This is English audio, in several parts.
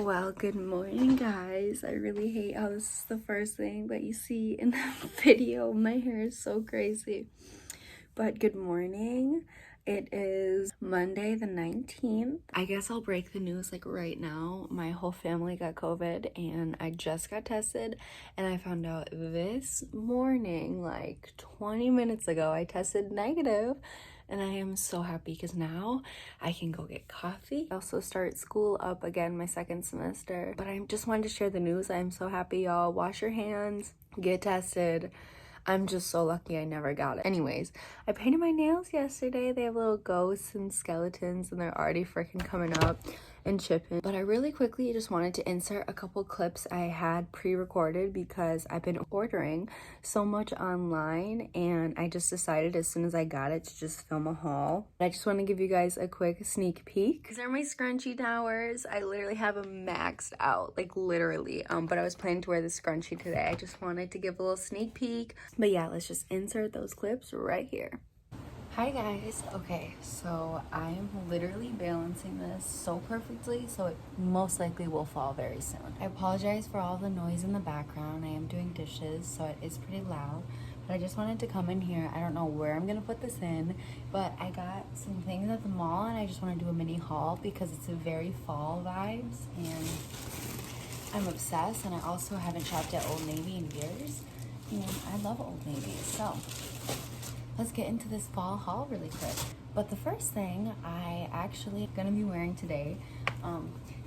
Well, good morning, guys. I really hate how this is the first thing that you see in the video. My hair is so crazy. But good morning. It is Monday the 19th. I guess I'll break the news like right now. My whole family got COVID and I just got tested, and I found out this morning, like 20 minutes ago, I tested negative. And I am so happy because now I can go get coffee. I also start school up again, my second semester. But I just wanted to share the news. I'm so happy, y'all. Wash your hands, get tested. I'm just so lucky I never got it. Anyways, I painted my nails yesterday. They have little ghosts and skeletons and they're already freaking coming up and chipping. But I really quickly just wanted to insert a couple clips I had pre-recorded because I've been ordering so much online and I just decided as soon as I got it to just film a haul. I just want to give you guys a quick sneak peek. These are my scrunchie towers. I literally have them maxed out, like literally. But I was planning to wear the scrunchie today. I just wanted to give a little sneak peek. But yeah, let's just insert those clips right here. Hi guys. Okay, so I'm literally balancing this so perfectly so it most likely will fall very soon. I apologize for all the noise in the background. I am doing dishes, so it is pretty loud. But I just wanted to come in here. I don't know where I'm gonna put this in, but I got some things at the mall and I just want to do a mini haul because it's a very fall vibes and I'm obsessed. And I also haven't shopped at Old Navy in years and I love Old Navy, so let's get into this fall haul really quick. But the first thing I actually gonna be wearing today,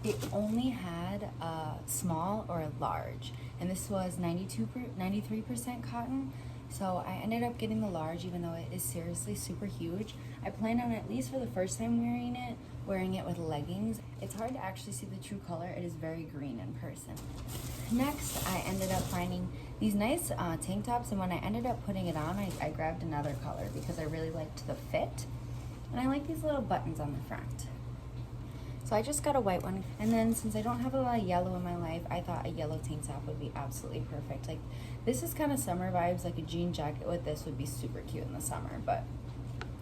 it only had a small or a large, and this was 93% cotton. So I ended up getting the large even though it is seriously super huge. I plan on, at least for the first time wearing it with leggings. It's hard to actually see the true color. It is very green in person. Next, I ended up finding these nice tank tops, and when I ended up putting it on, I grabbed another color because I really liked the fit. And I like these little buttons on the front. So I just got a white one. And then since I don't have a lot of yellow in my life, I thought a yellow tank top would be absolutely perfect. Like, this is kind of summer vibes, like a jean jacket with this would be super cute in the summer, but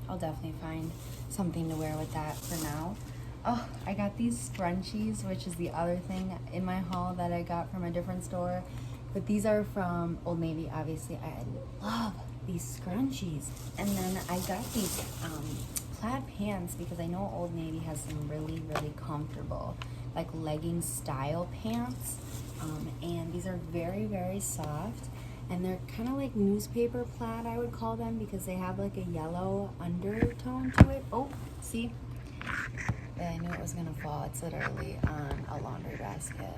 I'll definitely find something to wear with that for now. Oh, I got these scrunchies, which is the other thing in my haul that I got from a different store. But these are from Old Navy, obviously. I love these scrunchies. And then I got these plaid pants because I know Old Navy has some really, really comfortable, like legging style pants. And these are very, very soft. And they're kind of like newspaper plaid, I would call them, because they have like a yellow undertone to it. Oh, see? I knew it was gonna fall. It's literally on a laundry basket.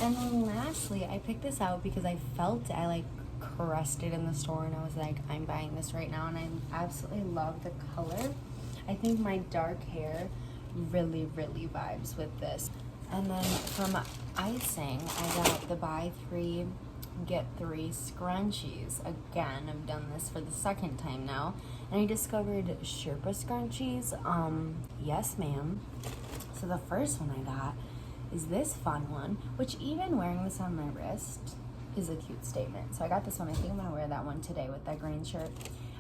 And then lastly, I picked this out because I felt I like crushed it in the store and I was like, I'm buying this right now, and I absolutely love the color. I think my dark hair really, really vibes with this. And then from icing, I got the buy 3 get 3 scrunchies. Again, I've done this for the second time now, and I discovered Sherpa scrunchies. Yes ma'am. So the first one I got is this fun one, which even wearing this on my wrist is a cute statement. So I got this one. I think I'm gonna wear that one today with that green shirt.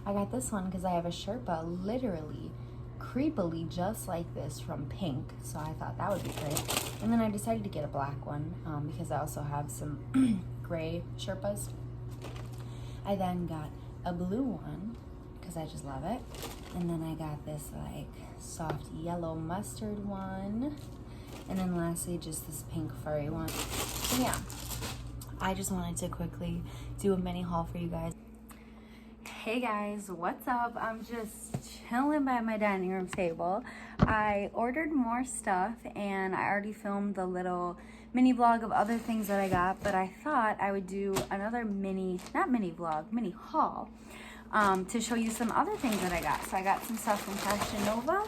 I got this one because I have a Sherpa literally creepily just like this from Pink, so I thought that would be great. And then I decided to get a black one because I also have some gray Sherpas. I then got a blue one because I just love it, and then I got this like soft yellow mustard one, and then lastly just this pink furry one. So yeah, I just wanted to quickly do a mini haul for you guys. Hey guys, what's up? I'm just chilling by my dining room table. I ordered more stuff and I already filmed the little mini vlog of other things that I got, but I thought I would do another mini haul to show you some other things that I got. So I got some stuff from Fashion Nova,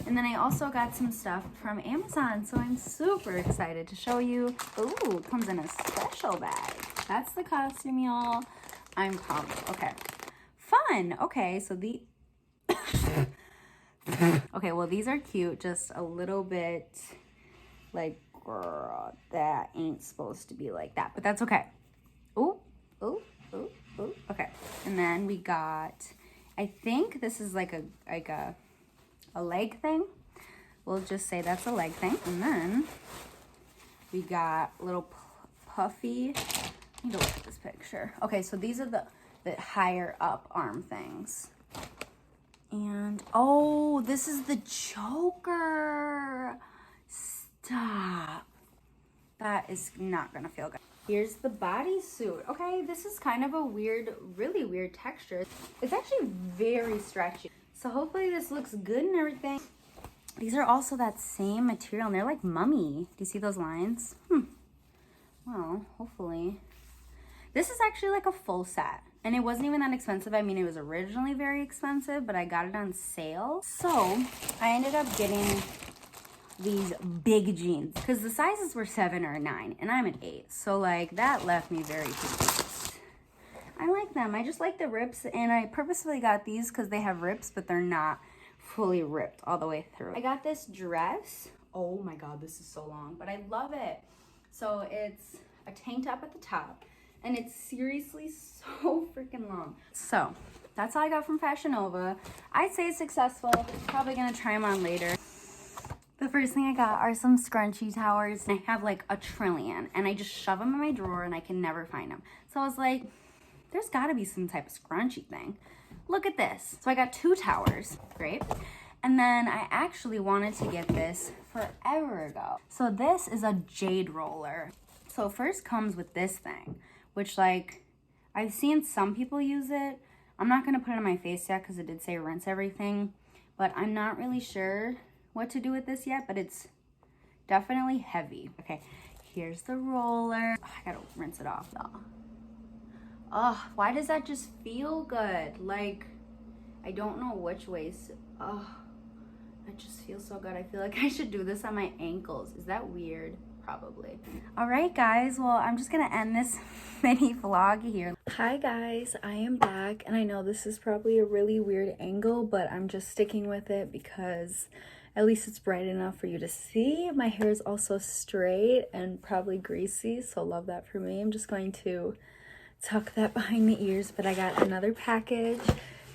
and then I also got some stuff from Amazon, so I'm super excited to show you. Ooh, it comes in a special bag. That's the costume, y'all. I'm pumped. Okay. Fun. Okay, so okay, well, these are cute, just a little bit like, girl, that ain't supposed to be like that, but that's okay. Ooh, ooh, ooh, ooh. Okay, and then we got, I think this is like a leg thing. We'll just say that's a leg thing. And then We got little puffy. I need to look at this picture. Okay, so these are the higher up arm things. And, oh, this is the choker. Stop. That is not gonna feel good. Here's the bodysuit. Okay, this is kind of a weird, really weird texture. It's actually very stretchy. So hopefully this looks good and everything. These are also that same material, and they're like mummy. Do you see those lines? Well, hopefully. This is actually like a full set. And it wasn't even that expensive. I mean, it was originally very expensive, but I got it on sale. So I ended up getting these big jeans because the sizes were 7 or 9 and I'm an 8. So like that left me very confused. I like them. I just like the rips, and I purposefully got these because they have rips, but they're not fully ripped all the way through. I got this dress. Oh my God, this is so long, but I love it. So it's a tank top at the top. And it's seriously so freaking long. So that's all I got from Fashion Nova. I'd say it's successful. Probably gonna try them on later. The first thing I got are some scrunchie towers. I have like a trillion, and I just shove them in my drawer and I can never find them. So I was like, there's gotta be some type of scrunchie thing. Look at this. So I got 2 towers, great. And then I actually wanted to get this forever ago. So this is a jade roller. So first comes with this thing, which like I've seen some people use it. I'm not gonna put it on my face yet because it did say rinse everything, but I'm not really sure what to do with this yet, but it's definitely heavy. Okay, here's the roller. Oh, I gotta rinse it off though. Oh, why does that just feel good? Like, I don't know which ways. Oh, it just feels so good. I feel like I should do this on my ankles. Is that weird? Probably. All right, guys. Well, I'm just gonna end this mini vlog here. Hi, guys. I am back, and I know this is probably a really weird angle, but I'm just sticking with it because at least it's bright enough for you to see. My hair is also straight and probably greasy, so love that for me. I'm just going to tuck that behind the ears, but I got another package.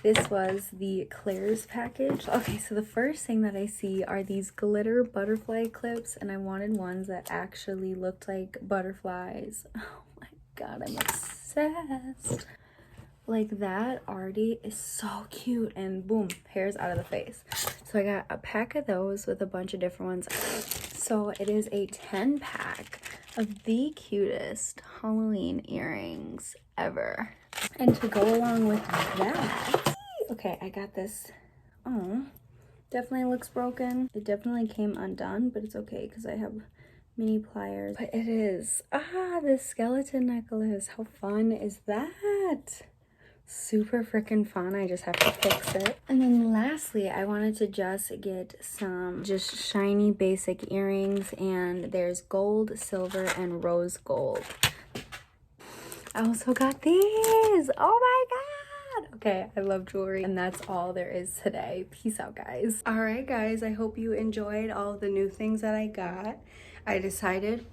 This was the Claire's package. Okay, so the first thing that I see are these glitter butterfly clips, and I wanted ones that actually looked like butterflies. Oh my God, I'm obsessed. Like that already is so cute, and boom, hair's out of the face. So I got a pack of those with a bunch of different ones. So it is a 10-pack of the cutest Halloween earrings ever. And to go along with that, okay, I got this. Oh, definitely looks broken. It definitely came undone, but it's okay because I have mini pliers. But it is, this skeleton necklace. How fun is that? Super freaking fun. I just have to fix it. And then lastly, I wanted to just get some just shiny basic earrings, and there's gold, silver, and rose gold. I also got these. Oh my God. Okay, I love jewelry, and that's all there is today. Peace out, guys. All right, guys, I hope you enjoyed all of the new things that I got. I decided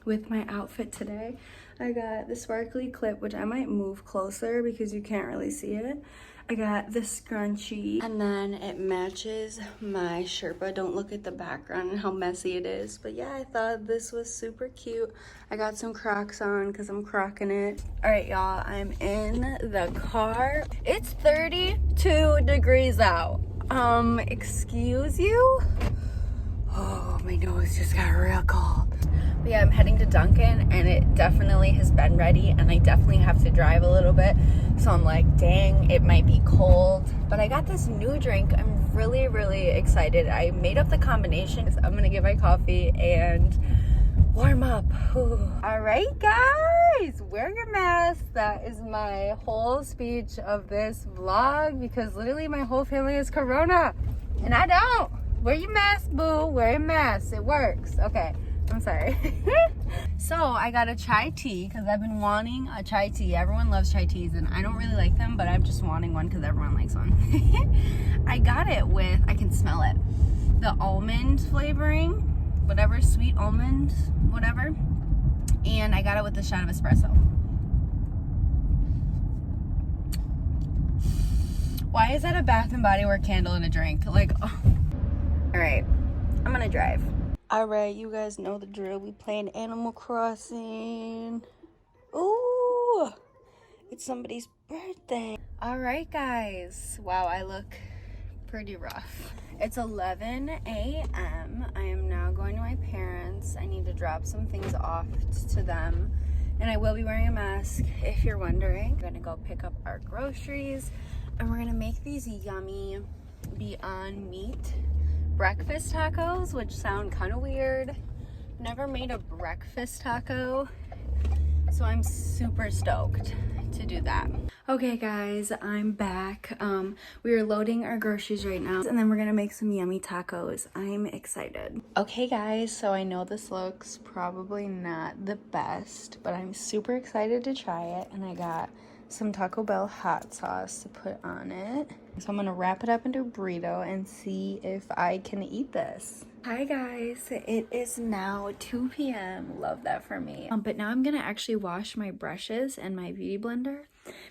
with my outfit today, I got the sparkly clip, which I might move closer because you can't really see it. I got the scrunchie, and then it matches my Sherpa. Don't look at the background and how messy it is, but yeah, I thought this was super cute. I got some Crocs on because I'm crocking it. All right, y'all, I'm in the car. It's 32 degrees out. Excuse you? Oh, my nose just got real cold. But yeah, I'm heading to Dunkin', and it definitely has been ready, and I definitely have to drive a little bit. So I'm like, dang, it might be cold. But I got this new drink. I'm really, really excited. I made up the combination. I'm gonna get my coffee and warm up. All right, guys, wear your mask. That is my whole speech of this vlog, because literally my whole family is Corona, and I don't. Wear your mask, boo. Wear your mask. It works. Okay. I'm sorry. So I got a chai tea because I've been wanting a chai tea. Everyone loves chai teas, and I don't really like them, but I'm just wanting one because everyone likes one. I got it with, I can smell it, the almond flavoring, whatever, sweet almond, whatever. And I got it with a shot of espresso. Why is that a Bath and Body Works candle in a drink? Like, oh. All right, I'm gonna drive. Alright, you guys know the drill. We playing Animal Crossing. Ooh, it's somebody's birthday. Alright, guys. Wow, I look pretty rough. It's 11 a.m. I am now going to my parents. I need to drop some things off to them. And I will be wearing a mask if you're wondering. We're gonna go pick up our groceries and we're gonna make these yummy Beyond Meat breakfast tacos, which sound kind of weird. Never made a breakfast taco, so I'm super stoked to do that. Okay guys, I'm back. We are loading our groceries right now and then we're gonna make some yummy tacos. I'm excited. Okay guys, so I know this looks probably not the best, but I'm super excited to try it, and I got some Taco Bell hot sauce to put on it. So I'm gonna wrap it up into a burrito and see if I can eat this. Hi guys, it is now 2 p.m. Love that for me. But now I'm gonna actually wash my brushes and my beauty blender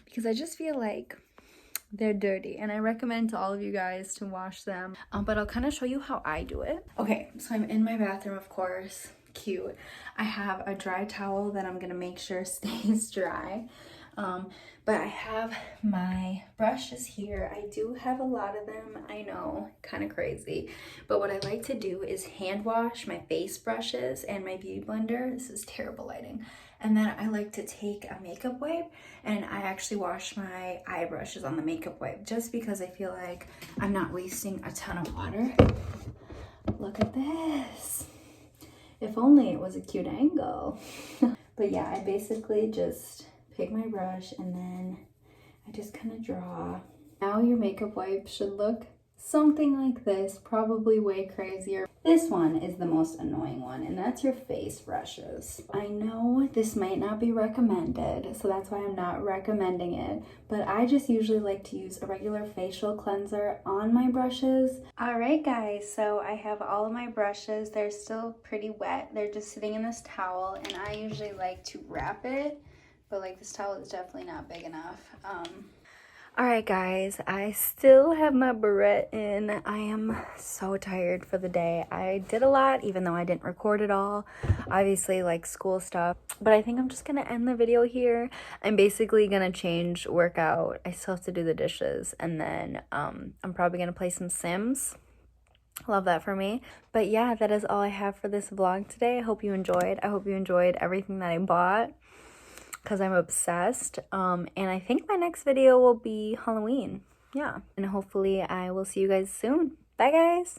because I just feel like they're dirty, and I recommend to all of you guys to wash them. But I'll kind of show you how I do it. Okay, so I'm in my bathroom, of course. Cute. I have a dry towel that I'm gonna make sure stays dry. But I have my brushes here. I do have a lot of them, I know, kind of crazy. But what I like to do is hand wash my face brushes and my beauty blender. This is terrible lighting. And then I like to take a makeup wipe and I actually wash my eye brushes on the makeup wipe, just because I feel like I'm not wasting a ton of water. Look at this. If only it was a cute angle. But yeah, I basically just pick my brush and then I just kind of draw. Now your makeup wipe should look something like this, probably way crazier. This one is the most annoying one, and that's your face brushes. I know this might not be recommended, so that's why I'm not recommending it, but I just usually like to use a regular facial cleanser on my brushes. Alright guys, so I have all of my brushes. They're still pretty wet. They're just sitting in this towel, and I usually like to wrap it, but like this towel is definitely not big enough. Alright guys, I still have my barrette in. I am so tired for the day. I did a lot, even though I didn't record it all. Obviously, like school stuff. But I think I'm just gonna end the video here. I'm basically gonna change workout. I still have to do the dishes. And then I'm probably gonna play some Sims. Love that for me. But yeah, that is all I have for this vlog today. I hope you enjoyed. I hope you enjoyed everything that I bought, because I'm obsessed. And I think my next video will be Halloween. Yeah. And hopefully I will see you guys soon. Bye guys.